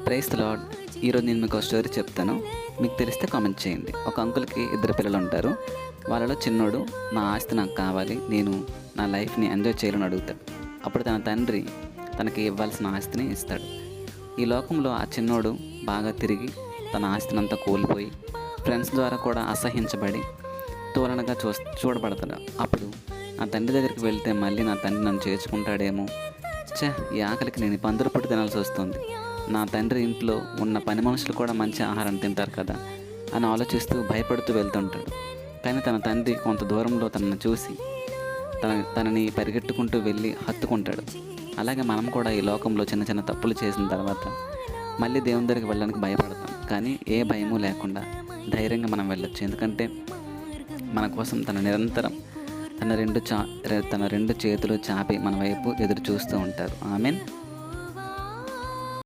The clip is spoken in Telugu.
Praise the lord. ఈరోజు నేను మీకు ఒక స్టోరీ చెప్తాను. మీకు తెలిస్తే కామెంట్ చేయండి. ఒక అంకుల్కి 2 పిల్లలు ఉంటారు. వాళ్ళలో చిన్నోడు నా ఆస్తి నాకు కావాలి, నేను నా లైఫ్ని ఎంజాయ్ చేయాలని అడుగుతాడు. అప్పుడు తన తండ్రి తనకి ఇవ్వాల్సిన ఆస్తిని ఇస్తాడు. ఈ లోకంలో ఆ చిన్నోడు బాగా తిరిగి తన ఆస్తిని అంతా కోల్పోయి ఫ్రెండ్స్ ద్వారా కూడా అసహించబడి తోలనగా చూడబడతాడు. అప్పుడు నా తండ్రి దగ్గరికి వెళ్తే మళ్ళీ నా తండ్రి నన్ను చేర్చుకుంటాడేమో, ఈ ఆకలికి నేను పందులు పుట్టి తినాల్సి వస్తుంది, నా తండ్రి ఇంట్లో ఉన్న పని మనుషులు కూడా మంచి ఆహారం తింటారు కదా అని ఆలోచిస్తూ భయపడుతూ వెళ్తుంటాడు. కానీ తన తండ్రి కొంత దూరంలో తనను చూసి తనని పరిగెట్టుకుంటూ వెళ్ళి హత్తుకుంటాడు. అలాగే మనం కూడా ఈ లోకంలో చిన్న చిన్న తప్పులు చేసిన తర్వాత మళ్ళీ దేవుని దగ్గరికి వెళ్ళడానికి భయపడతాం. కానీ ఏ భయము లేకుండా ధైర్యంగా మనం వెళ్ళొచ్చు. ఎందుకంటే మన కోసం తన నిరంతరం తన రెండు చేతులు చాపి మన వైపు ఎదురు చూస్తూ ఉంటారు. ఆమెన్.